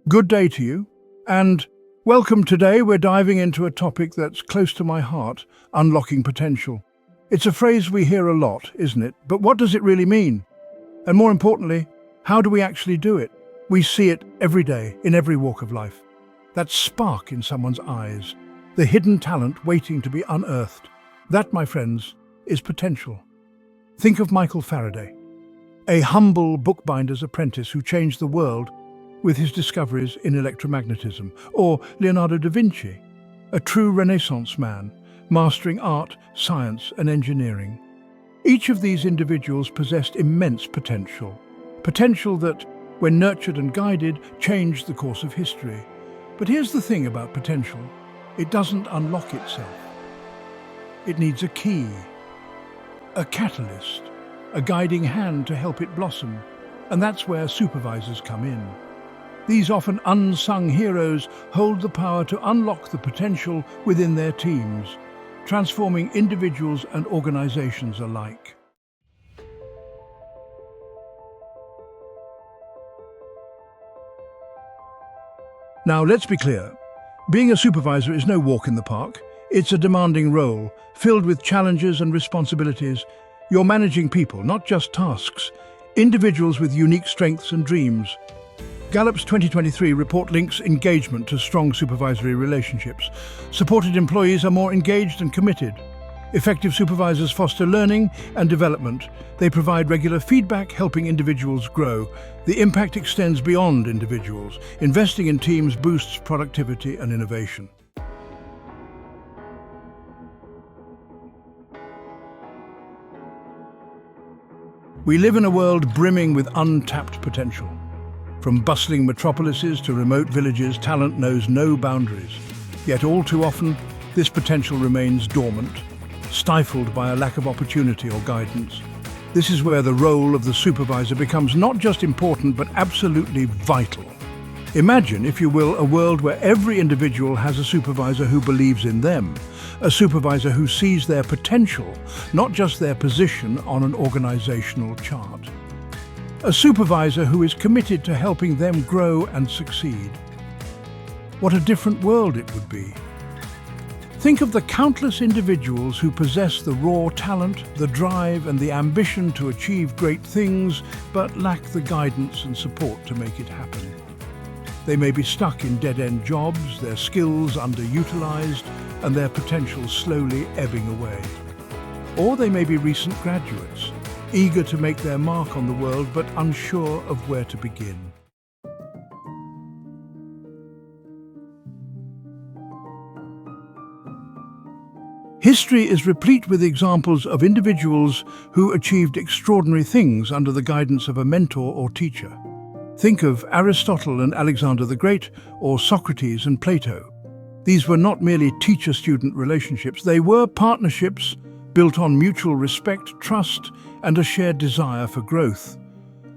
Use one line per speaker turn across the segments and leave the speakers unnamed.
Good day to you, and welcome. Today we're diving into a topic that's close to my heart, unlocking potential. It's a phrase we hear a lot, isn't it? But what does it really mean? And more importantly, how do we actually do it? We see it every day, in every walk of life. That spark in someone's eyes, the hidden talent waiting to be unearthed. That, my friends, is potential. Think of Michael Faraday, a humble bookbinder's apprentice who changed the world with his discoveries in electromagnetism, or Leonardo da Vinci, a true Renaissance man, mastering art, science, and engineering. Each of these individuals possessed immense potential that, when nurtured and guided, changed the course of history. But here's the thing about potential: it doesn't unlock itself. It needs a key, a catalyst, a guiding hand to help it blossom, and that's where supervisors come in. These often unsung heroes hold the power to unlock the potential within their teams, transforming individuals and organizations alike. Now, let's be clear. Being a supervisor is no walk in the park. It's a demanding role, filled with challenges and responsibilities. You're managing people, not just tasks, individuals with unique strengths and dreams. Gallup's 2023 report links engagement to strong supervisory relationships. Supported employees are more engaged and committed. Effective supervisors foster learning and development. They provide regular feedback, helping individuals grow. The impact extends beyond individuals. Investing in teams boosts productivity and innovation. We live in a world brimming with untapped potential. From bustling metropolises to remote villages, talent knows no boundaries. Yet all too often, this potential remains dormant, stifled by a lack of opportunity or guidance. This is where the role of the supervisor becomes not just important, but absolutely vital. Imagine, if you will, a world where every individual has a supervisor who believes in them, a supervisor who sees their potential, not just their position on an organizational chart. A supervisor who is committed to helping them grow and succeed. What a different world it would be. Think of the countless individuals who possess the raw talent, the drive, and the ambition to achieve great things, but lack the guidance and support to make it happen. They may be stuck in dead-end jobs, their skills underutilized, and their potential slowly ebbing away. Or they may be recent graduates, eager to make their mark on the world, but unsure of where to begin. History is replete with examples of individuals who achieved extraordinary things under the guidance of a mentor or teacher. Think of Aristotle and Alexander the Great, or Socrates and Plato. These were not merely teacher-student relationships, they were partnerships built on mutual respect, trust, and a shared desire for growth.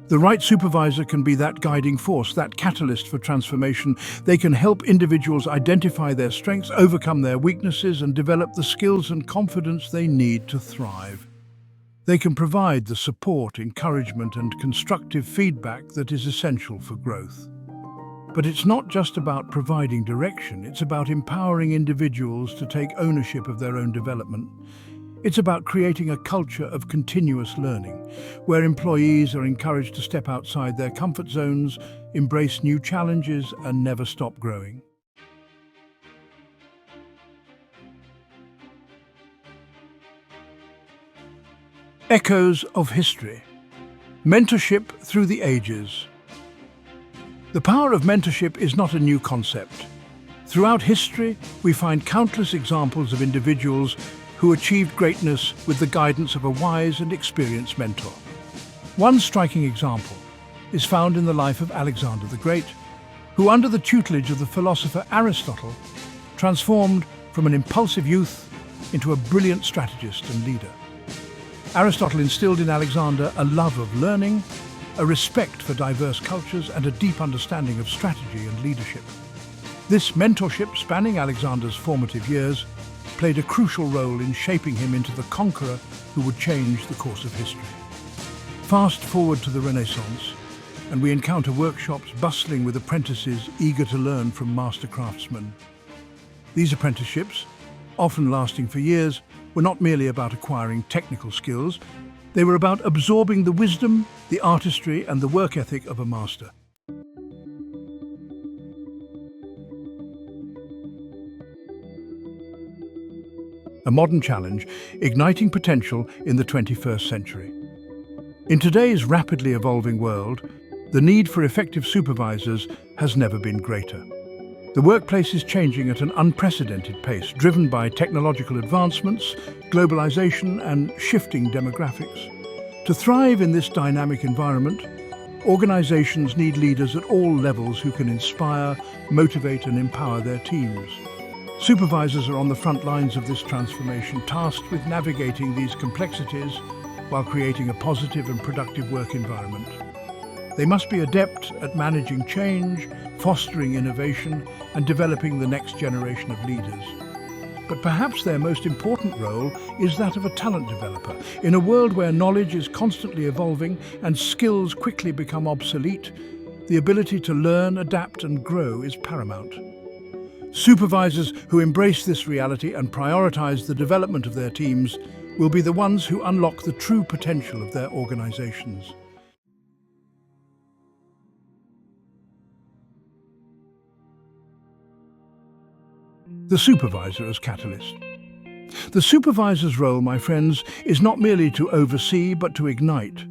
The right supervisor can be that guiding force, that catalyst for transformation. They can help individuals identify their strengths, overcome their weaknesses, and develop the skills and confidence they need to thrive. They can provide the support, encouragement, and constructive feedback that is essential for growth. But it's not just about providing direction, it's about empowering individuals to take ownership of their own development. It's about creating a culture of continuous learning, where employees are encouraged to step outside their comfort zones, embrace new challenges, and never stop growing. Echoes of history. Mentorship through the ages. The power of mentorship is not a new concept. Throughout history, we find countless examples of individuals who achieved greatness with the guidance of a wise and experienced mentor. One striking example is found in the life of Alexander the Great, who, under the tutelage of the philosopher Aristotle, transformed from an impulsive youth into a brilliant strategist and leader. Aristotle instilled in Alexander a love of learning, a respect for diverse cultures, and a deep understanding of strategy and leadership. This mentorship, spanning Alexander's formative years, played a crucial role in shaping him into the conqueror who would change the course of history. Fast forward to the Renaissance, and we encounter workshops bustling with apprentices eager to learn from master craftsmen. These apprenticeships, often lasting for years, were not merely about acquiring technical skills, they were about absorbing the wisdom, the artistry, and the work ethic of a master. A modern challenge, igniting potential in the 21st century. In today's rapidly evolving world, the need for effective supervisors has never been greater. The workplace is changing at an unprecedented pace, driven by technological advancements, globalization, and shifting demographics. To thrive in this dynamic environment, organizations need leaders at all levels who can inspire, motivate, and empower their teams. Supervisors are on the front lines of this transformation, tasked with navigating these complexities while creating a positive and productive work environment. They must be adept at managing change, fostering innovation, and developing the next generation of leaders. But perhaps their most important role is that of a talent developer. In a world where knowledge is constantly evolving and skills quickly become obsolete, the ability to learn, adapt, and grow is paramount. Supervisors who embrace this reality and prioritize the development of their teams will be the ones who unlock the true potential of their organizations. The supervisor as catalyst. The supervisor's role, my friends, is not merely to oversee but to ignite,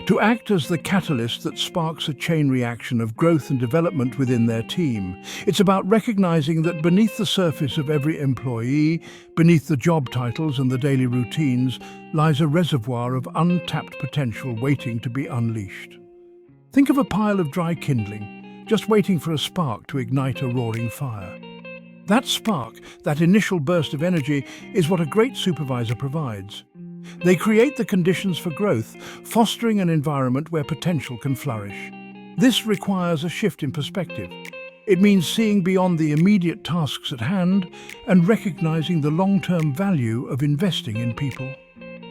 to act as the catalyst that sparks a chain reaction of growth and development within their team. It's about recognizing that beneath the surface of every employee, beneath the job titles and the daily routines, lies a reservoir of untapped potential waiting to be unleashed. Think of a pile of dry kindling, just waiting for a spark to ignite a roaring fire. That spark, that initial burst of energy, is what a great supervisor provides. They create the conditions for growth, fostering an environment where potential can flourish. This requires a shift in perspective. It means seeing beyond the immediate tasks at hand and recognizing the long-term value of investing in people.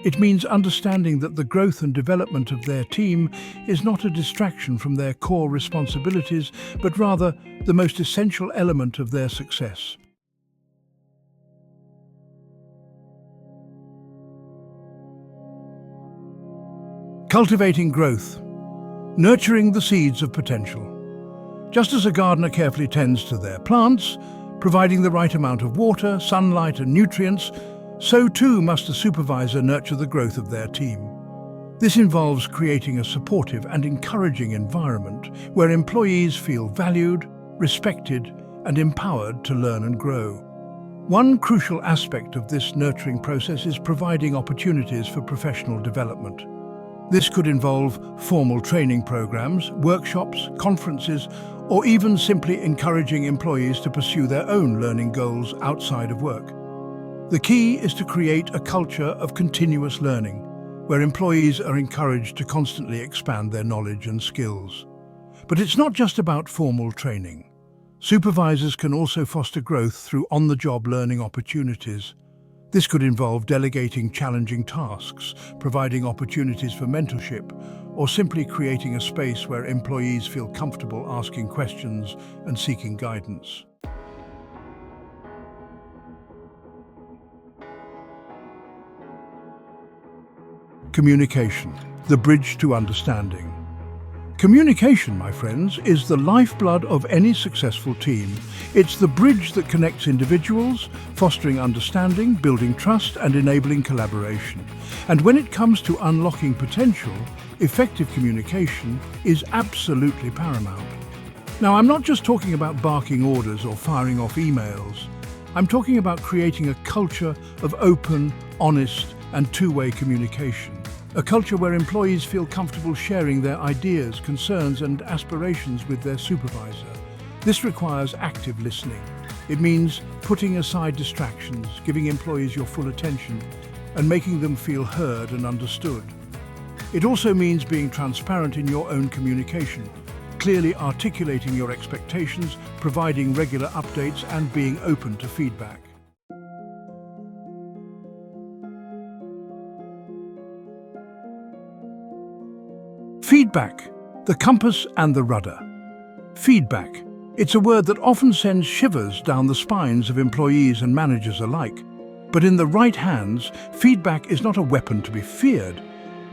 It means understanding that the growth and development of their team is not a distraction from their core responsibilities, but rather the most essential element of their success. Cultivating growth, nurturing the seeds of potential. Just as a gardener carefully tends to their plants, providing the right amount of water, sunlight, and nutrients, so too must a supervisor nurture the growth of their team. This involves creating a supportive and encouraging environment where employees feel valued, respected, and empowered to learn and grow. One crucial aspect of this nurturing process is providing opportunities for professional development. This could involve formal training programs, workshops, conferences, or even simply encouraging employees to pursue their own learning goals outside of work. The key is to create a culture of continuous learning, where employees are encouraged to constantly expand their knowledge and skills. But it's not just about formal training. Supervisors can also foster growth through on-the-job learning opportunities. This could involve delegating challenging tasks, providing opportunities for mentorship, or simply creating a space where employees feel comfortable asking questions and seeking guidance. Communication, the bridge to understanding. Communication, my friends, is the lifeblood of any successful team. It's the bridge that connects individuals, fostering understanding, building trust, and enabling collaboration. And when it comes to unlocking potential, effective communication is absolutely paramount. Now, I'm not just talking about barking orders or firing off emails. I'm talking about creating a culture of open, honest, and two-way communication. A culture where employees feel comfortable sharing their ideas, concerns, and aspirations with their supervisor. This requires active listening. It means putting aside distractions, giving employees your full attention, and making them feel heard and understood. It also means being transparent in your own communication, clearly articulating your expectations, providing regular updates, and being open to feedback. Feedback. The compass and the rudder. Feedback. It's a word that often sends shivers down the spines of employees and managers alike. But in the right hands, feedback is not a weapon to be feared,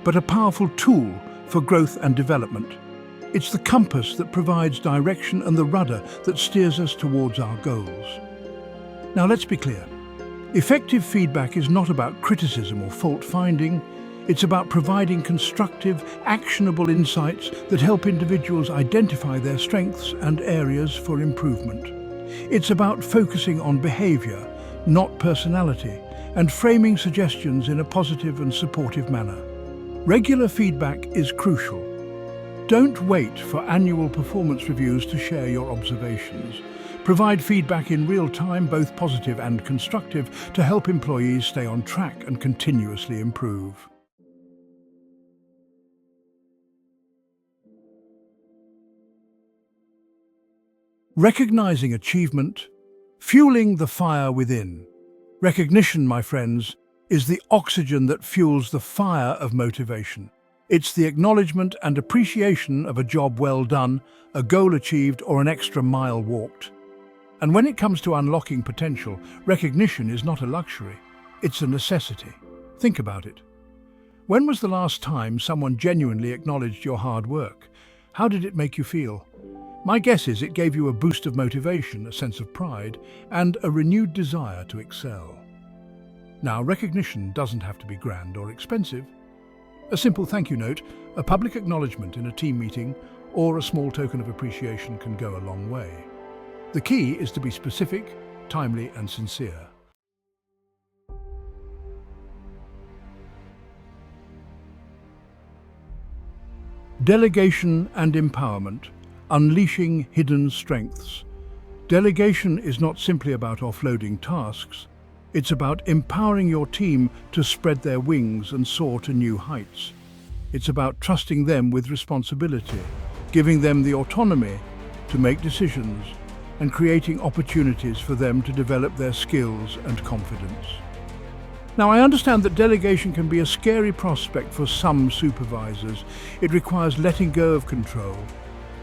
but a powerful tool for growth and development. It's the compass that provides direction and the rudder that steers us towards our goals. Now let's be clear. Effective feedback is not about criticism or fault-finding. It's about providing constructive, actionable insights that help individuals identify their strengths and areas for improvement. It's about focusing on behavior, not personality, and framing suggestions in a positive and supportive manner. Regular feedback is crucial. Don't wait for annual performance reviews to share your observations. Provide feedback in real time, both positive and constructive, to help employees stay on track and continuously improve. Recognizing achievement, fueling the fire within. Recognition, my friends, is the oxygen that fuels the fire of motivation. It's the acknowledgement and appreciation of a job well done, a goal achieved, or an extra mile walked. And when it comes to unlocking potential, recognition is not a luxury, it's a necessity. Think about it. When was the last time someone genuinely acknowledged your hard work? How did it make you feel? My guess is it gave you a boost of motivation, a sense of pride, and a renewed desire to excel. Now, recognition doesn't have to be grand or expensive. A simple thank you note, a public acknowledgement in a team meeting, or a small token of appreciation can go a long way. The key is to be specific, timely, and sincere. Delegation and empowerment. Unleashing hidden strengths. Delegation is not simply about offloading tasks. It's about empowering your team to spread their wings and soar to new heights. It's about trusting them with responsibility, giving them the autonomy to make decisions, and creating opportunities for them to develop their skills and confidence. Now, I understand that delegation can be a scary prospect for some supervisors. It requires letting go of control,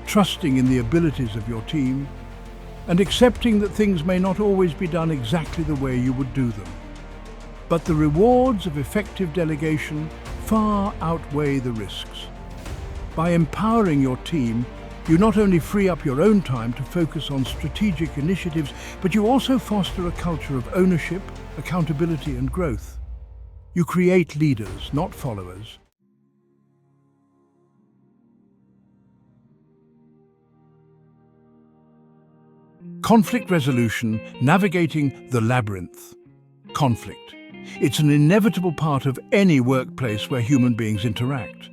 trusting in the abilities of your team, and accepting that things may not always be done exactly the way you would do them. But the rewards of effective delegation far outweigh the risks. By empowering your team, you not only free up your own time to focus on strategic initiatives, but you also foster a culture of ownership, accountability, and growth. You create leaders, not followers. Conflict resolution, navigating the labyrinth. Conflict. It's an inevitable part of any workplace where human beings interact.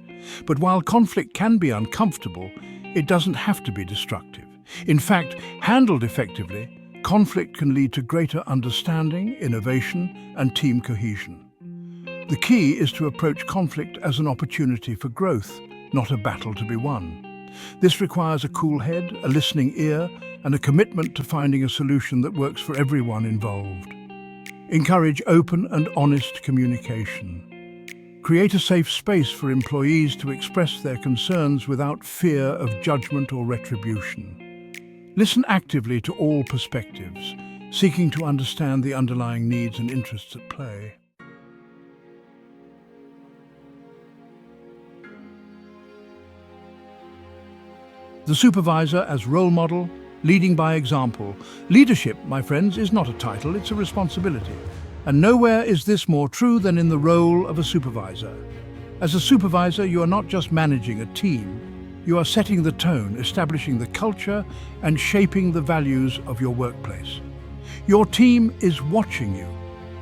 But while conflict can be uncomfortable, it doesn't have to be destructive. In fact, handled effectively, conflict can lead to greater understanding, innovation, and team cohesion. The key is to approach conflict as an opportunity for growth, not a battle to be won. This requires a cool head, a listening ear, and a commitment to finding a solution that works for everyone involved. Encourage open and honest communication. Create a safe space for employees to express their concerns without fear of judgment or retribution. Listen actively to all perspectives, seeking to understand the underlying needs and interests at play. The supervisor as role model, leading by example. Leadership, my friends, is not a title, it's a responsibility. And nowhere is this more true than in the role of a supervisor. As a supervisor, you are not just managing a team, you are setting the tone, establishing the culture, and shaping the values of your workplace. Your team is watching you,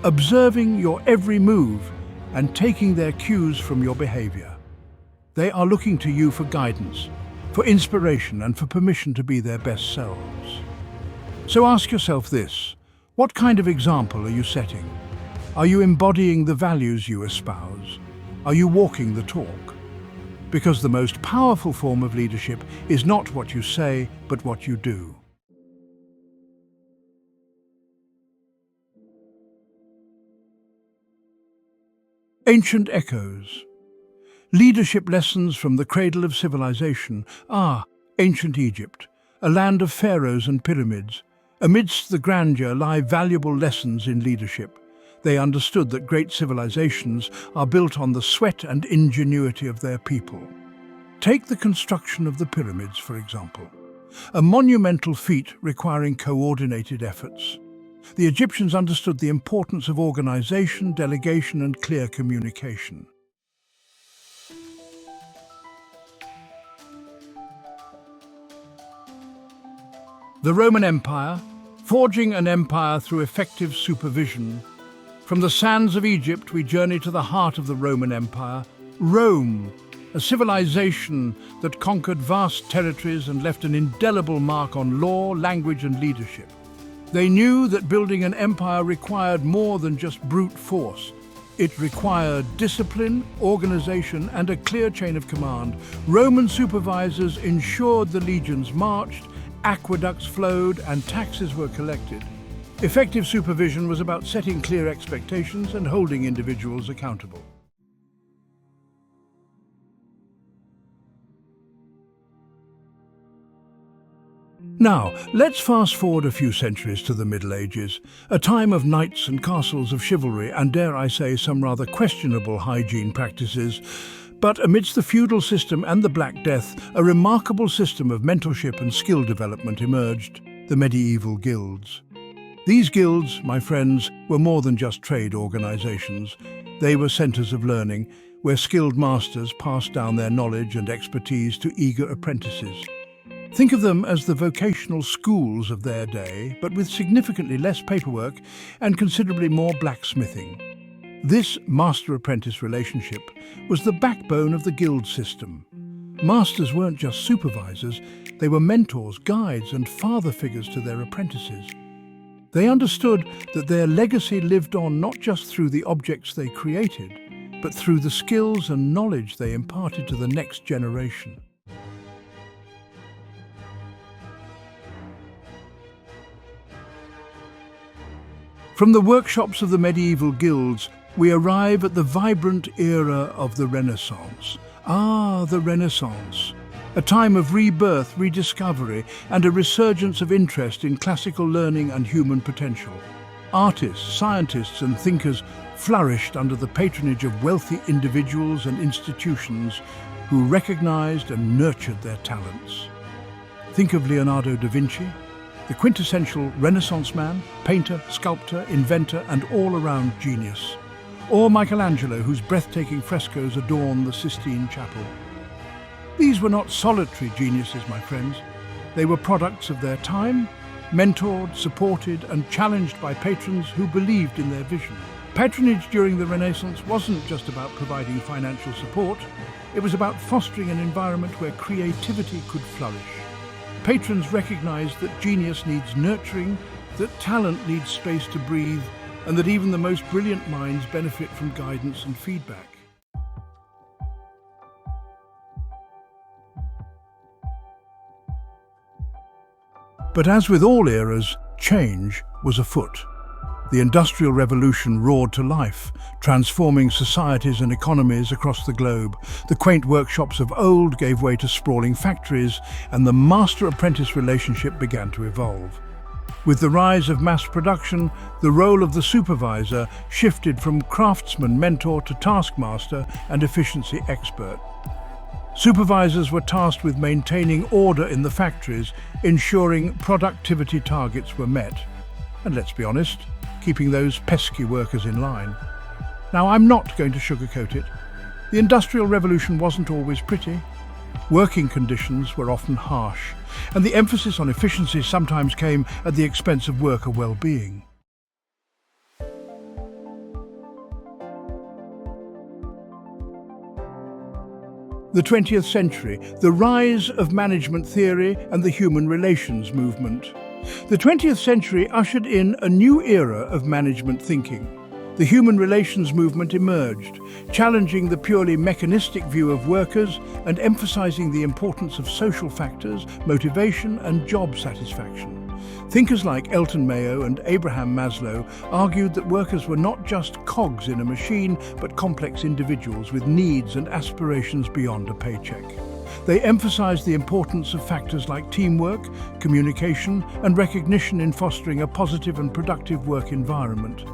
observing your every move, and taking their cues from your behavior. They are looking to you for guidance, for inspiration, and for permission to be their best selves. So ask yourself this: what kind of example are you setting? Are you embodying the values you espouse? Are you walking the talk? Because the most powerful form of leadership is not what you say, but what you do. Ancient echoes. Leadership lessons from the cradle of civilization. Ancient Egypt, a land of pharaohs and pyramids. Amidst the grandeur lie valuable lessons in leadership. They understood that great civilizations are built on the sweat and ingenuity of their people. Take the construction of the pyramids, for example. A monumental feat requiring coordinated efforts. The Egyptians understood the importance of organization, delegation, and clear communication. The Roman Empire, forging an empire through effective supervision. From the sands of Egypt, we journey to the heart of the Roman Empire, Rome, a civilization that conquered vast territories and left an indelible mark on law, language, and leadership. They knew that building an empire required more than just brute force. It required discipline, organization, and a clear chain of command. Roman supervisors ensured the legions marched, aqueducts flowed, and taxes were collected. Effective supervision was about setting clear expectations and holding individuals accountable. Now, let's fast forward a few centuries to the Middle Ages, a time of knights and castles of chivalry and, dare I say, some rather questionable hygiene practices. But amidst the feudal system and the Black Death, a remarkable system of mentorship and skill development emerged, the medieval guilds. These guilds, my friends, were more than just trade organizations. They were centers of learning, where skilled masters passed down their knowledge and expertise to eager apprentices. Think of them as the vocational schools of their day, but with significantly less paperwork and considerably more blacksmithing. This master-apprentice relationship was the backbone of the guild system. Masters weren't just supervisors, they were mentors, guides, and father figures to their apprentices. They understood that their legacy lived on not just through the objects they created, but through the skills and knowledge they imparted to the next generation. From the workshops of the medieval guilds, we arrive at the vibrant era of the Renaissance. The Renaissance. A time of rebirth, rediscovery, and a resurgence of interest in classical learning and human potential. Artists, scientists, and thinkers flourished under the patronage of wealthy individuals and institutions who recognized and nurtured their talents. Think of Leonardo da Vinci, the quintessential Renaissance man, painter, sculptor, inventor, and all-around genius. Or Michelangelo, whose breathtaking frescoes adorn the Sistine Chapel. These were not solitary geniuses, my friends. They were products of their time, mentored, supported, and challenged by patrons who believed in their vision. Patronage during the Renaissance wasn't just about providing financial support. It was about fostering an environment where creativity could flourish. Patrons recognized that genius needs nurturing, that talent needs space to breathe, and that even the most brilliant minds benefit from guidance and feedback. But as with all eras, change was afoot. The Industrial Revolution roared to life, transforming societies and economies across the globe. The quaint workshops of old gave way to sprawling factories, and the master-apprentice relationship began to evolve. With the rise of mass production, the role of the supervisor shifted from craftsman mentor to taskmaster and efficiency expert. Supervisors were tasked with maintaining order in the factories, ensuring productivity targets were met. And let's be honest, keeping those pesky workers in line. Now, I'm not going to sugarcoat it. The Industrial Revolution wasn't always pretty. Working conditions were often harsh, and the emphasis on efficiency sometimes came at the expense of worker well-being. The 20th century, the rise of management theory and the human relations movement. The 20th century ushered in a new era of management thinking. The human relations movement emerged, challenging the purely mechanistic view of workers and emphasizing the importance of social factors, motivation, and job satisfaction. Thinkers like Elton Mayo and Abraham Maslow argued that workers were not just cogs in a machine, but complex individuals with needs and aspirations beyond a paycheck. They emphasized the importance of factors like teamwork, communication, and recognition in fostering a positive and productive work environment.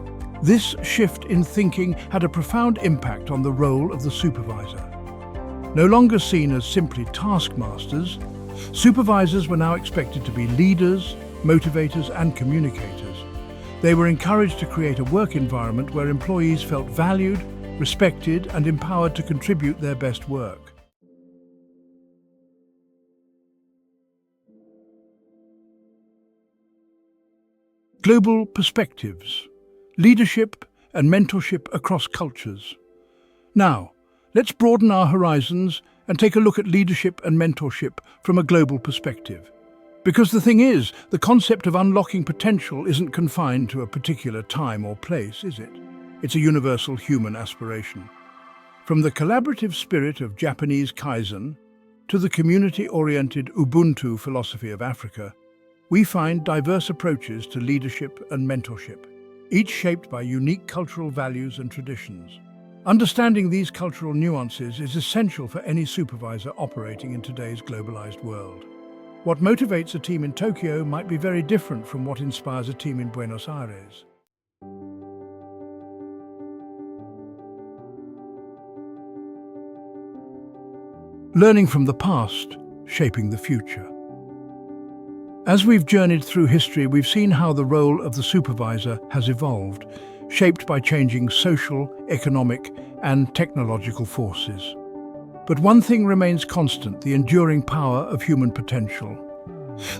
This shift in thinking had a profound impact on the role of the supervisor. No longer seen as simply taskmasters, supervisors were now expected to be leaders, motivators, and communicators. They were encouraged to create a work environment where employees felt valued, respected, and empowered to contribute their best work. Global perspectives, leadership and mentorship across cultures. Now, let's broaden our horizons and take a look at leadership and mentorship from a global perspective. Because the thing is, the concept of unlocking potential isn't confined to a particular time or place, is it? It's a universal human aspiration. From the collaborative spirit of Japanese Kaizen to the community-oriented Ubuntu philosophy of Africa, we find diverse approaches to leadership and mentorship, each shaped by unique cultural values and traditions. Understanding these cultural nuances is essential for any supervisor operating in today's globalized world. What motivates a team in Tokyo might be very different from what inspires a team in Buenos Aires. Learning from the past, shaping the future. As we've journeyed through history, we've seen how the role of the supervisor has evolved, shaped by changing social, economic, and technological forces. But one thing remains constant: the enduring power of human potential.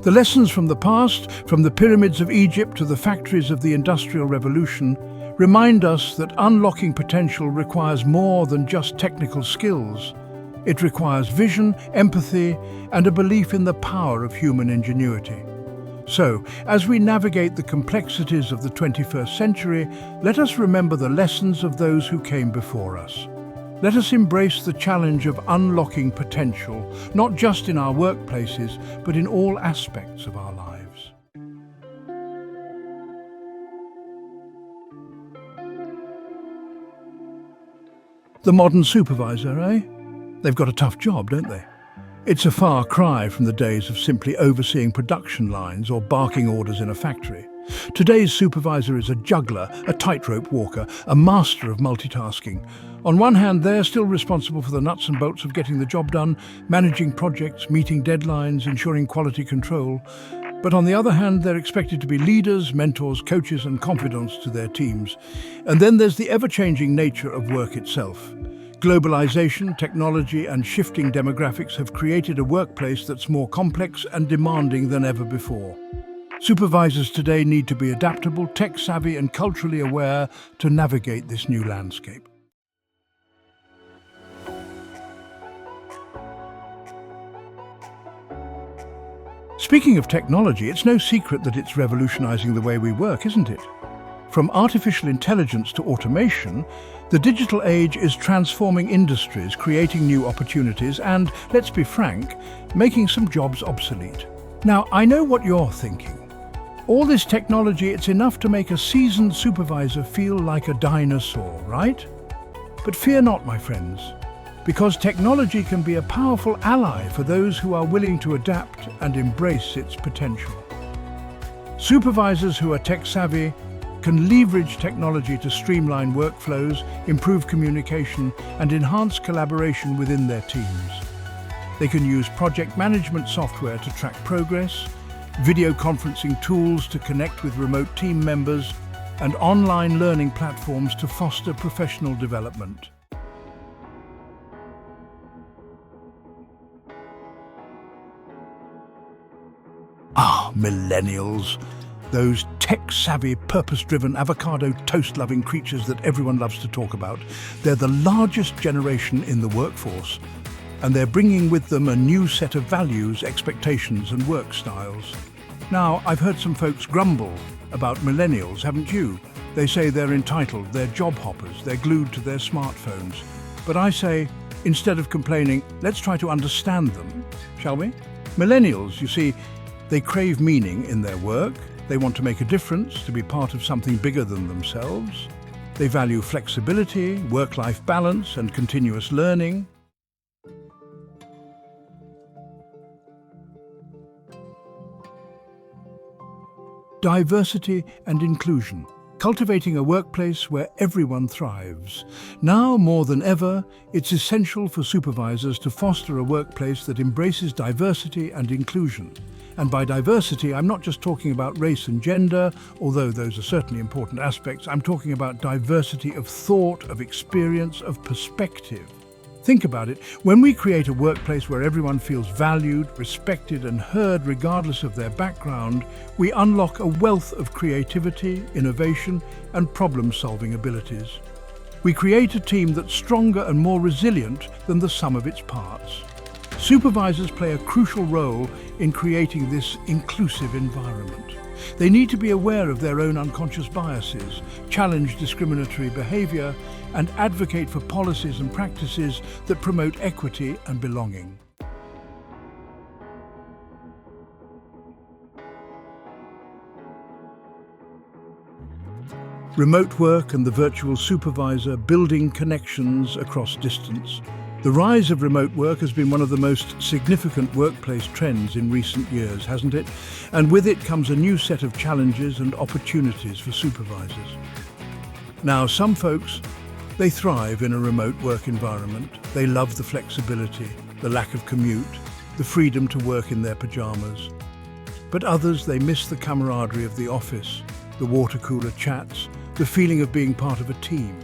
The lessons from the past, from the pyramids of Egypt to the factories of the Industrial Revolution, remind us that unlocking potential requires more than just technical skills. It requires vision, empathy, and a belief in the power of human ingenuity. So, as we navigate the complexities of the 21st century, let us remember the lessons of those who came before us. Let us embrace the challenge of unlocking potential, not just in our workplaces, but in all aspects of our lives. The modern supervisor, eh? They've got a tough job, don't they? It's a far cry from the days of simply overseeing production lines or barking orders in a factory. Today's supervisor is a juggler, a tightrope walker, a master of multitasking. On one hand, they're still responsible for the nuts and bolts of getting the job done, managing projects, meeting deadlines, ensuring quality control. But on the other hand, they're expected to be leaders, mentors, coaches, and confidants to their teams. And then there's the ever-changing nature of work itself. Globalization, technology, and shifting demographics have created a workplace that's more complex and demanding than ever before. Supervisors today need to be adaptable, tech-savvy, and culturally aware to navigate this new landscape. Speaking of technology, it's no secret that it's revolutionizing the way we work, isn't it? From artificial intelligence to automation, the digital age is transforming industries, creating new opportunities, and, let's be frank, making some jobs obsolete. Now, I know what you're thinking. All this technology, it's enough to make a seasoned supervisor feel like a dinosaur, right? But fear not, my friends, because technology can be a powerful ally for those who are willing to adapt and embrace its potential. Supervisors who are tech-savvy can leverage technology to streamline workflows, improve communication, and enhance collaboration within their teams. They can use project management software to track progress, video conferencing tools to connect with remote team members, and online learning platforms to foster professional development. Millennials. Those tech-savvy, purpose-driven, avocado toast-loving creatures that everyone loves to talk about. They're the largest generation in the workforce, and they're bringing with them a new set of values, expectations, and work styles. Now, I've heard some folks grumble about millennials, haven't you? They say they're entitled, they're job hoppers, they're glued to their smartphones. But I say, instead of complaining, let's try to understand them, shall we? Millennials, you see, They crave meaning in their work. They want to make a difference, to be part of something bigger than themselves. They value flexibility, work-life balance, and continuous learning. Diversity and inclusion. Cultivating a workplace where everyone thrives. Now more than ever, it's essential for supervisors to foster a workplace that embraces diversity and inclusion. And by diversity, I'm not just talking about race and gender, although those are certainly important aspects. I'm talking about diversity of thought, of experience, of perspective. Think about it. When we create a workplace where everyone feels valued, respected, and heard regardless of their background, we unlock a wealth of creativity, innovation, and problem-solving abilities. We create a team that's stronger and more resilient than the sum of its parts. Supervisors play a crucial role in creating this inclusive environment. They need to be aware of their own unconscious biases, challenge discriminatory behavior, and advocate for policies and practices that promote equity and belonging. Remote work and the virtual supervisor, building connections across distance. The rise of remote work has been one of the most significant workplace trends in recent years, hasn't it? And with it comes a new set of challenges and opportunities for supervisors. Now, some folks, they thrive in a remote work environment. They love the flexibility, the lack of commute, the freedom to work in their pajamas. But others, they miss the camaraderie of the office, the water cooler chats, the feeling of being part of a team.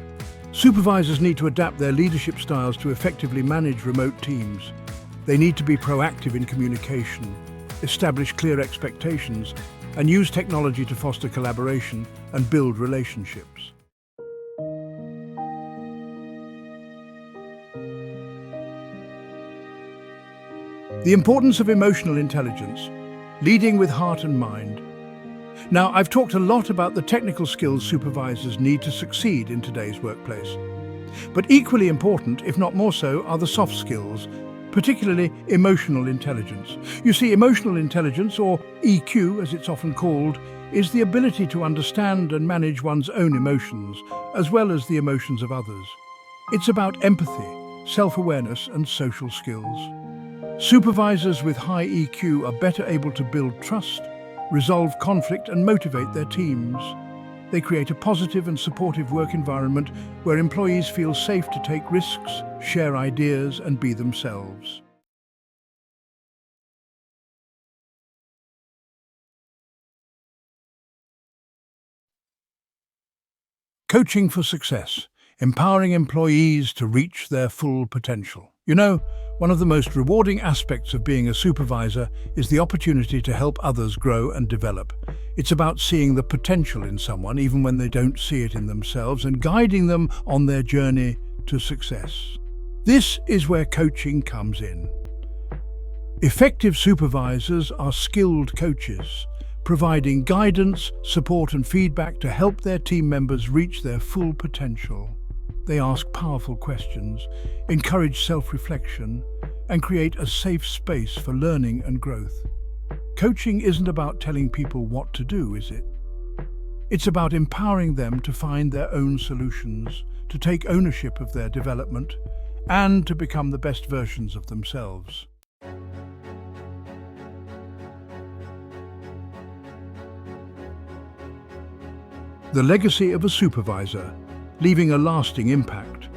Supervisors need to adapt their leadership styles to effectively manage remote teams. They need to be proactive in communication, establish clear expectations, and use technology to foster collaboration and build relationships. The importance of emotional intelligence, leading with heart and mind. Now, I've talked a lot about the technical skills supervisors need to succeed in today's workplace. But equally important, if not more so, are the soft skills, particularly emotional intelligence. You see, emotional intelligence, or EQ as it's often called, is the ability to understand and manage one's own emotions, as well as the emotions of others. It's about empathy, self-awareness, and social skills. Supervisors with high EQ are better able to build trust, resolve conflict, and motivate their teams. They create a positive and supportive work environment where employees feel safe to take risks, share ideas, and be themselves. Coaching for success, empowering employees to reach their full potential. You know, one of the most rewarding aspects of being a supervisor is the opportunity to help others grow and develop. It's about seeing the potential in someone, even when they don't see it in themselves, and guiding them on their journey to success. This is where coaching comes in. Effective supervisors are skilled coaches, providing guidance, support, and feedback to help their team members reach their full potential. They ask powerful questions, encourage self-reflection, and create a safe space for learning and growth. Coaching isn't about telling people what to do, is it? It's about empowering them to find their own solutions, to take ownership of their development, and to become the best versions of themselves. The legacy of a supervisor, leaving a lasting impact.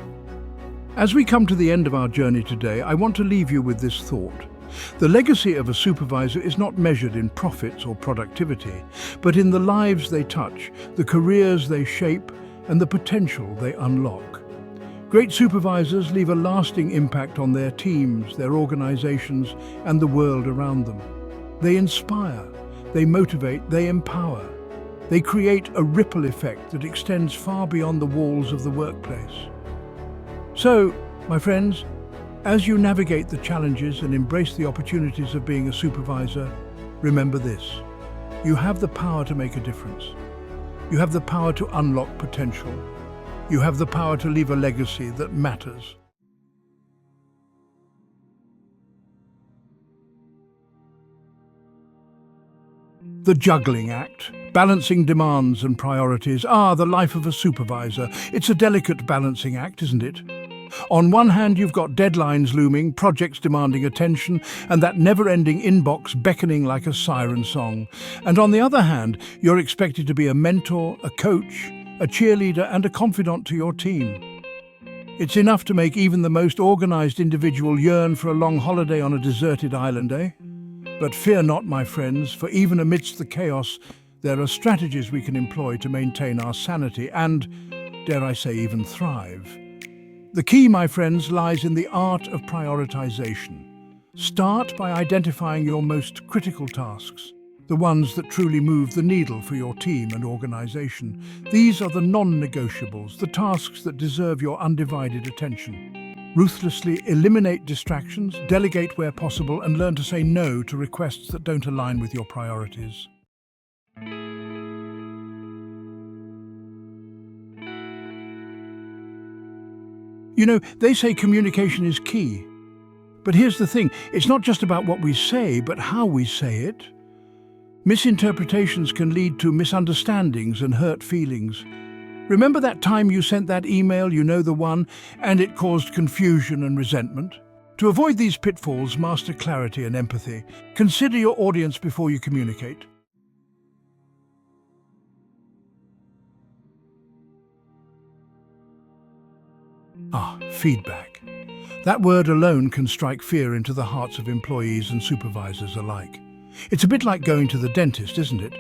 As we come to the end of our journey today, I want to leave you with this thought. The legacy of a supervisor is not measured in profits or productivity, but in the lives they touch, the careers they shape, and the potential they unlock. Great supervisors leave a lasting impact on their teams, their organizations, and the world around them. They inspire, they motivate, they empower. They create a ripple effect that extends far beyond the walls of the workplace. So, my friends, as you navigate the challenges and embrace the opportunities of being a supervisor, remember this: you have the power to make a difference. You have the power to unlock potential. You have the power to leave a legacy that matters. The juggling act, balancing demands and priorities. The life of a supervisor. It's a delicate balancing act, isn't it? On one hand, you've got deadlines looming, projects demanding attention, and that never-ending inbox beckoning like a siren song. And on the other hand, you're expected to be a mentor, a coach, a cheerleader, and a confidant to your team. It's enough to make even the most organized individual yearn for a long holiday on a deserted island, eh? But fear not, my friends, for even amidst the chaos, there are strategies we can employ to maintain our sanity and, dare I say, even thrive. The key, my friends, lies in the art of prioritization. Start by identifying your most critical tasks, the ones that truly move the needle for your team and organization. These are the non-negotiables, the tasks that deserve your undivided attention. Ruthlessly eliminate distractions, delegate where possible, and learn to say no to requests that don't align with your priorities. You know, they say communication is key. But here's the thing, it's not just about what we say, but how we say it. Misinterpretations can lead to misunderstandings and hurt feelings. Remember that time you sent that email, you know the one, and it caused confusion and resentment? To avoid these pitfalls, master clarity and empathy. Consider your audience before you communicate. Feedback. That word alone can strike fear into the hearts of employees and supervisors alike. It's a bit like going to the dentist, isn't it?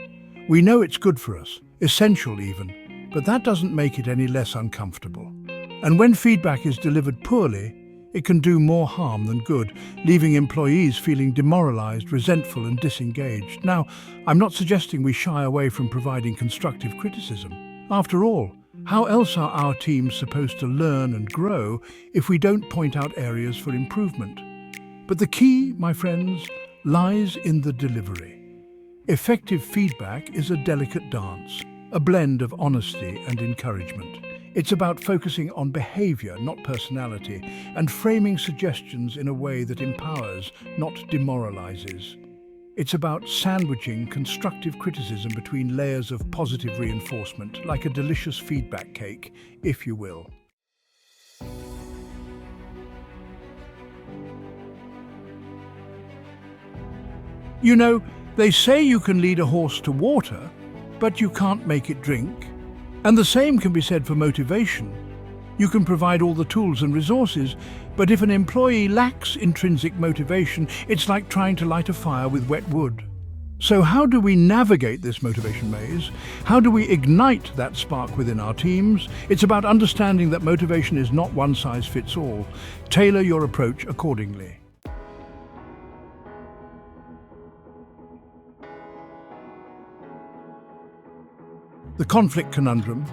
We know it's good for us, essential even, but that doesn't make it any less uncomfortable. And when feedback is delivered poorly, it can do more harm than good, leaving employees feeling demoralized, resentful and disengaged. Now, I'm not suggesting we shy away from providing constructive criticism. After all, how else are our teams supposed to learn and grow if we don't point out areas for improvement? But the key, my friends, lies in the delivery. Effective feedback is a delicate dance, a blend of honesty and encouragement. It's about focusing on behavior, not personality, and framing suggestions in a way that empowers, not demoralizes. It's about sandwiching constructive criticism between layers of positive reinforcement, like a delicious feedback cake, if you will. You know, they say you can lead a horse to water, but you can't make it drink. And the same can be said for motivation. You can provide all the tools and resources, but if an employee lacks intrinsic motivation, it's like trying to light a fire with wet wood. So how do we navigate this motivation maze? How do we ignite that spark within our teams? It's about understanding that motivation is not one size fits all. Tailor your approach accordingly. The conflict conundrum,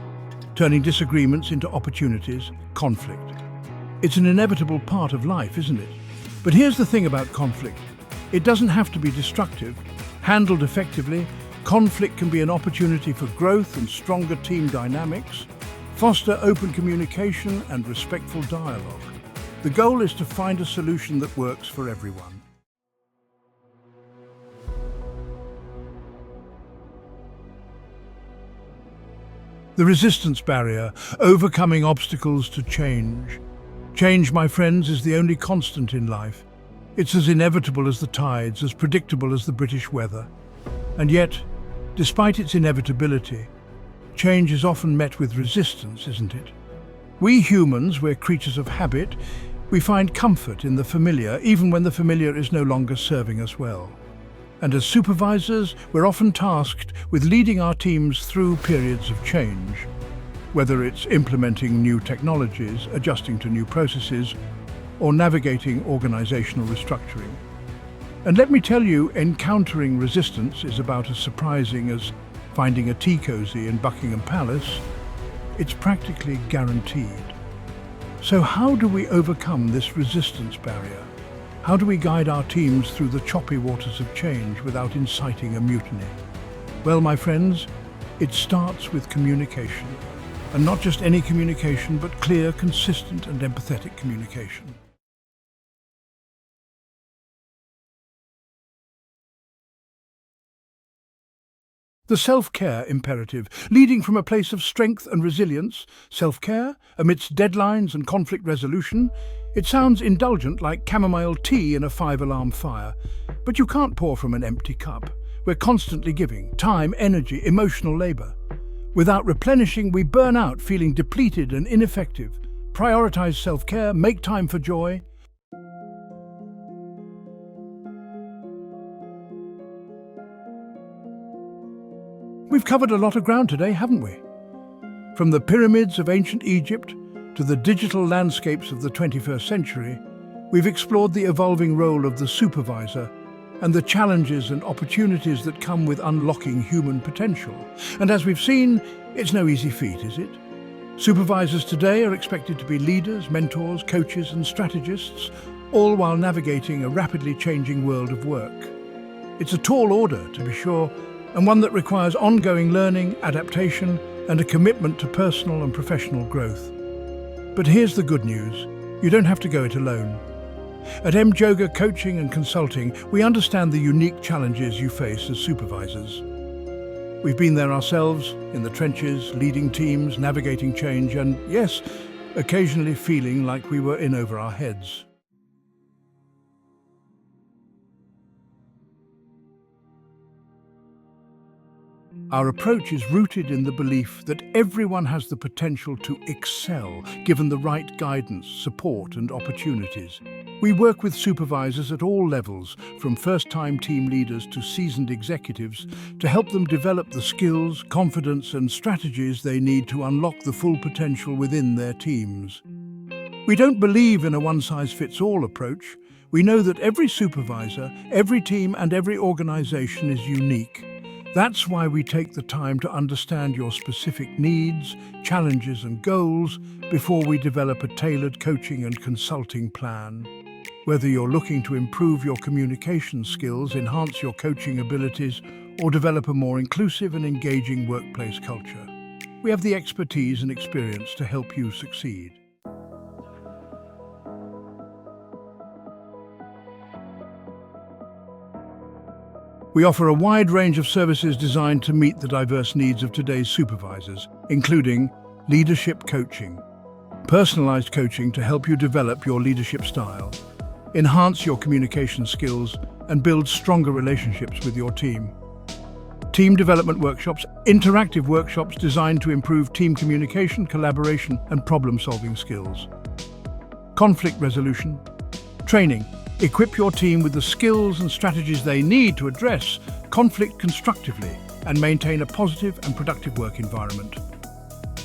turning disagreements into opportunities, conflict. It's an inevitable part of life, isn't it? But here's the thing about conflict. It doesn't have to be destructive. Handled effectively, conflict can be an opportunity for growth and stronger team dynamics. Foster open communication and respectful dialogue. The goal is to find a solution that works for everyone. The resistance barrier, overcoming obstacles to change. Change, my friends, is the only constant in life. It's as inevitable as the tides, as predictable as the British weather. And yet, despite its inevitability, change is often met with resistance, isn't it? We humans, we're creatures of habit. We find comfort in the familiar, even when the familiar is no longer serving us well. And as supervisors, we're often tasked with leading our teams through periods of change, whether it's implementing new technologies, adjusting to new processes, or navigating organizational restructuring. And let me tell you, encountering resistance is about as surprising as finding a tea cozy in Buckingham Palace. It's practically guaranteed. So how do we overcome this resistance barrier? How do we guide our teams through the choppy waters of change without inciting a mutiny? Well, my friends, it starts with communication. And not just any communication, but clear, consistent and empathetic communication. The self-care imperative, leading from a place of strength and resilience. Self-care amidst deadlines and conflict resolution. It sounds indulgent, like chamomile tea in a five-alarm fire, but you can't pour from an empty cup. We're constantly giving time, energy, emotional labor. Without replenishing, we burn out, feeling depleted and ineffective. Prioritize self-care, make time for joy. We've covered a lot of ground today, haven't we? From the pyramids of ancient Egypt to the digital landscapes of the 21st century, we've explored the evolving role of the supervisor and the challenges and opportunities that come with unlocking human potential. And as we've seen, it's no easy feat, is it? Supervisors today are expected to be leaders, mentors, coaches and strategists, all while navigating a rapidly changing world of work. It's a tall order, to be sure, and one that requires ongoing learning, adaptation, and a commitment to personal and professional growth. But here's the good news: you don't have to go it alone. At Yoga Coaching and Consulting, we understand the unique challenges you face as supervisors. We've been there ourselves, in the trenches, leading teams, navigating change, and yes, occasionally feeling like we were in over our heads. Our approach is rooted in the belief that everyone has the potential to excel, given the right guidance, support, and opportunities. We work with supervisors at all levels, from first-time team leaders to seasoned executives, to help them develop the skills, confidence, and strategies they need to unlock the full potential within their teams. We don't believe in a one-size-fits-all approach. We know that every supervisor, every team, and every organization is unique. That's why we take the time to understand your specific needs, challenges and goals before we develop a tailored coaching and consulting plan. Whether you're looking to improve your communication skills, enhance your coaching abilities, or develop a more inclusive and engaging workplace culture, we have the expertise and experience to help you succeed. We offer a wide range of services designed to meet the diverse needs of today's supervisors, including leadership coaching, personalized coaching to help you develop your leadership style, enhance your communication skills, and build stronger relationships with your team. Team development workshops, interactive workshops designed to improve team communication, collaboration, and problem-solving skills. Conflict resolution, training. Equip your team with the skills and strategies they need to address conflict constructively and maintain a positive and productive work environment.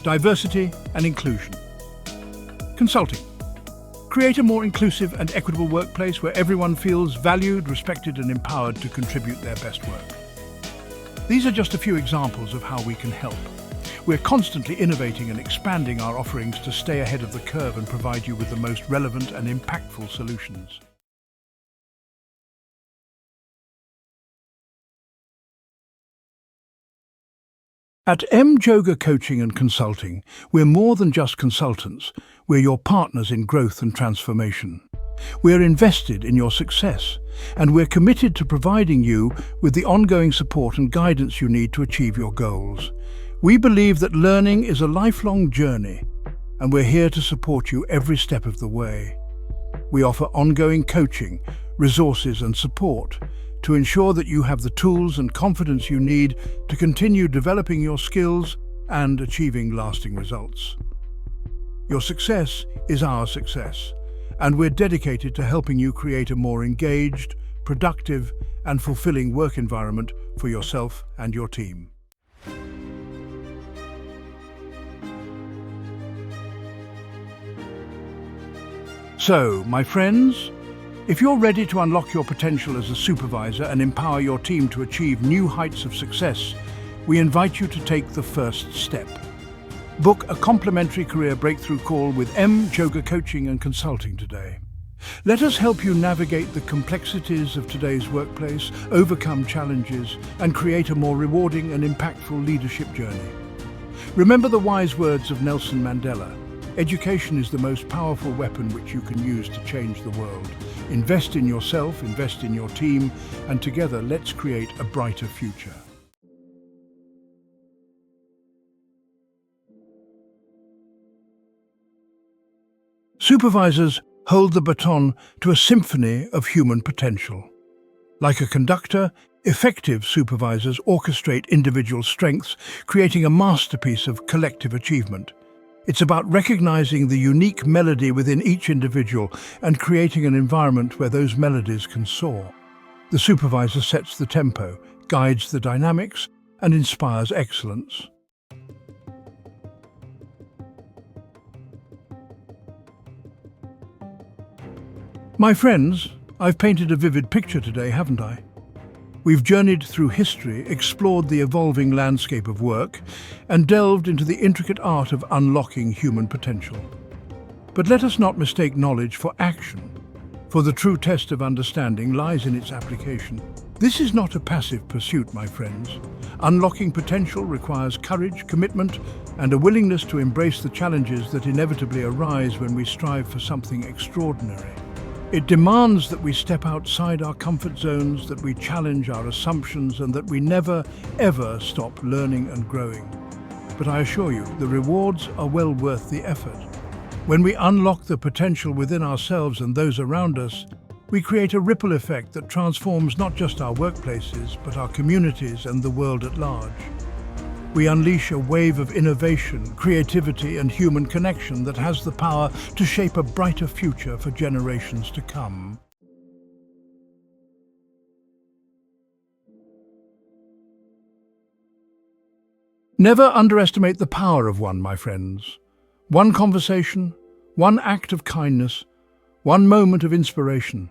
Diversity and inclusion. Consulting. Create a more inclusive and equitable workplace where everyone feels valued, respected, and empowered to contribute their best work. These are just a few examples of how we can help. We're constantly innovating and expanding our offerings to stay ahead of the curve and provide you with the most relevant and impactful solutions. At Yoga Coaching and Consulting, we're more than just consultants. We're your partners in growth and transformation. We're invested in your success, and we're committed to providing you with the ongoing support and guidance you need to achieve your goals. We believe that learning is a lifelong journey, and we're here to support you every step of the way. We offer ongoing coaching, resources, and support to ensure that you have the tools and confidence you need to continue developing your skills and achieving lasting results. Your success is our success, and we're dedicated to helping you create a more engaged, productive, and fulfilling work environment for yourself and your team. So, my friends, if you're ready to unlock your potential as a supervisor and empower your team to achieve new heights of success, we invite you to take the first step. Book a complimentary career breakthrough call with Yoga Coaching and Consulting today. Let us help you navigate the complexities of today's workplace, overcome challenges, and create a more rewarding and impactful leadership journey. Remember the wise words of Nelson Mandela: education is the most powerful weapon which you can use to change the world. Invest in yourself, invest in your team, and together let's create a brighter future. Supervisors hold the baton to a symphony of human potential. Like a conductor, effective supervisors orchestrate individual strengths, creating a masterpiece of collective achievement. It's about recognizing the unique melody within each individual and creating an environment where those melodies can soar. The supervisor sets the tempo, guides the dynamics, and inspires excellence. My friends, I've painted a vivid picture today, haven't I? We've journeyed through history, explored the evolving landscape of work, and delved into the intricate art of unlocking human potential. But let us not mistake knowledge for action, for the true test of understanding lies in its application. This is not a passive pursuit, my friends. Unlocking potential requires courage, commitment, and a willingness to embrace the challenges that inevitably arise when we strive for something extraordinary. It demands that we step outside our comfort zones, that we challenge our assumptions, and that we never, ever stop learning and growing. But I assure you, the rewards are well worth the effort. When we unlock the potential within ourselves and those around us, we create a ripple effect that transforms not just our workplaces, but our communities and the world at large. We unleash a wave of innovation, creativity, and human connection that has the power to shape a brighter future for generations to come. Never underestimate the power of one, my friends. One conversation, one act of kindness, one moment of inspiration.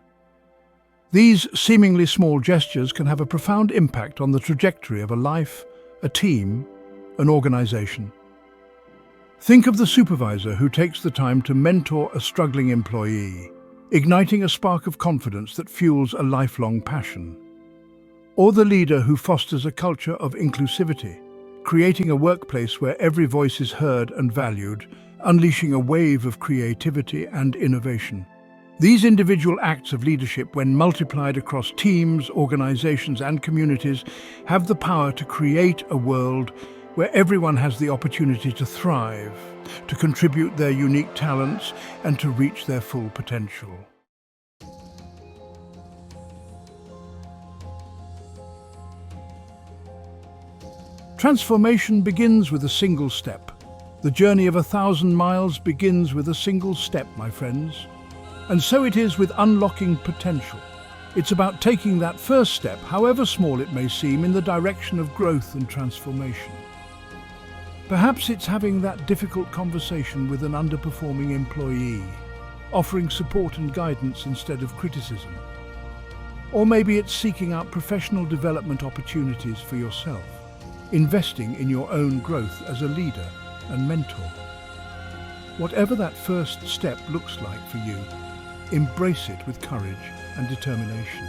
These seemingly small gestures can have a profound impact on the trajectory of a life, a team, an organization. Think of the supervisor who takes the time to mentor a struggling employee, igniting a spark of confidence that fuels a lifelong passion. Or the leader who fosters a culture of inclusivity, creating a workplace where every voice is heard and valued, unleashing a wave of creativity and innovation. These individual acts of leadership, when multiplied across teams, organizations, and communities, have the power to create a world where everyone has the opportunity to thrive, to contribute their unique talents, and to reach their full potential. Transformation begins with a single step. The journey of 1,000 miles begins with a single step, my friends. And so it is with unlocking potential. It's about taking that first step, however small it may seem, in the direction of growth and transformation. Perhaps it's having that difficult conversation with an underperforming employee, offering support and guidance instead of criticism. Or maybe it's seeking out professional development opportunities for yourself, investing in your own growth as a leader and mentor. Whatever that first step looks like for you, embrace it with courage and determination.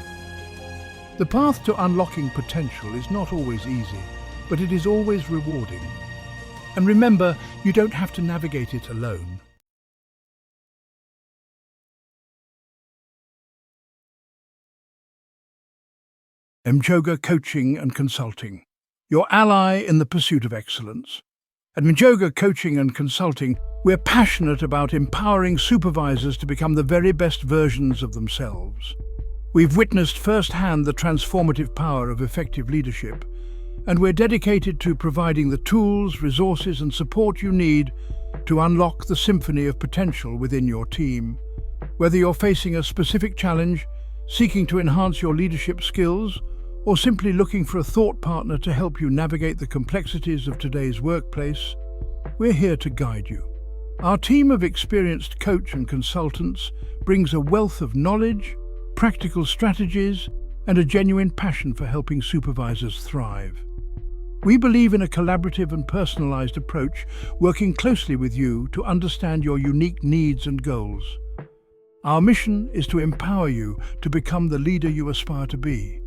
The path to unlocking potential is not always easy, but it is always rewarding. And remember, you don't have to navigate it alone. Mentorship Coaching and Consulting, your ally in the pursuit of excellence. At Mentorship Coaching and Consulting, we're passionate about empowering supervisors to become the very best versions of themselves. We've witnessed firsthand the transformative power of effective leadership, and we're dedicated to providing the tools, resources, and support you need to unlock the symphony of potential within your team. Whether you're facing a specific challenge, seeking to enhance your leadership skills, or simply looking for a thought partner to help you navigate the complexities of today's workplace, we're here to guide you. Our team of experienced coach and consultants brings a wealth of knowledge, practical strategies, and a genuine passion for helping supervisors thrive. We believe in a collaborative and personalized approach, working closely with you to understand your unique needs and goals. Our mission is to empower you to become the leader you aspire to be,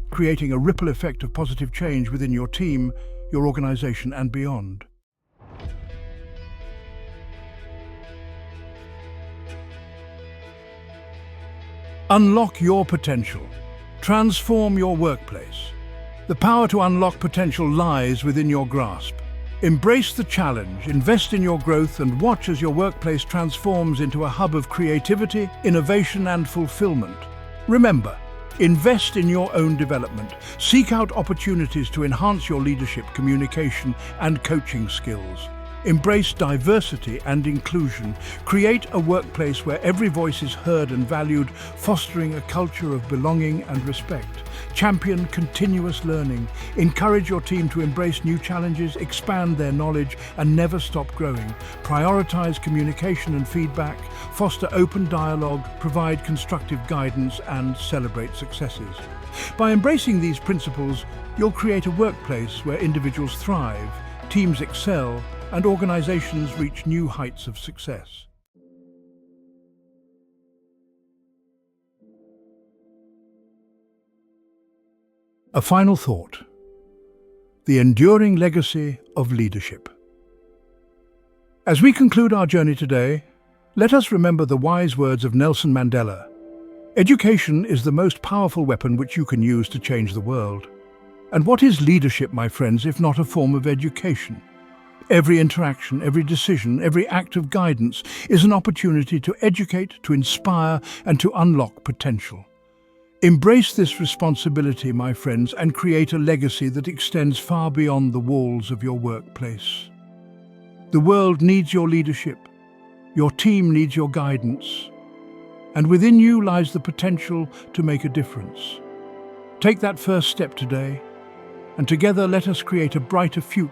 creating a ripple effect of positive change within your team, your organization, and beyond. Unlock your potential. Transform your workplace. The power to unlock potential lies within your grasp. Embrace the challenge, invest in your growth, and watch as your workplace transforms into a hub of creativity, innovation, and fulfillment. Remember, invest in your own development. Seek out opportunities to enhance your leadership, communication, and coaching skills. Embrace diversity and inclusion. Create a workplace where every voice is heard and valued, fostering a culture of belonging and respect. Champion continuous learning. Encourage your team to embrace new challenges, expand their knowledge, and never stop growing. Prioritize communication and feedback. Foster open dialogue, provide constructive guidance, and celebrate successes. By embracing these principles, you'll create a workplace where individuals thrive, teams excel, and organizations reach new heights of success. A final thought: the enduring legacy of leadership. As we conclude our journey today, let us remember the wise words of Nelson Mandela. Education is the most powerful weapon which you can use to change the world. And what is leadership, my friends, if not a form of education? Every interaction, every decision, every act of guidance is an opportunity to educate, to inspire, and to unlock potential. Embrace this responsibility, my friends, and create a legacy that extends far beyond the walls of your workplace. The world needs your leadership. Your team needs your guidance. And within you lies the potential to make a difference. Take that first step today, and together let us create a brighter future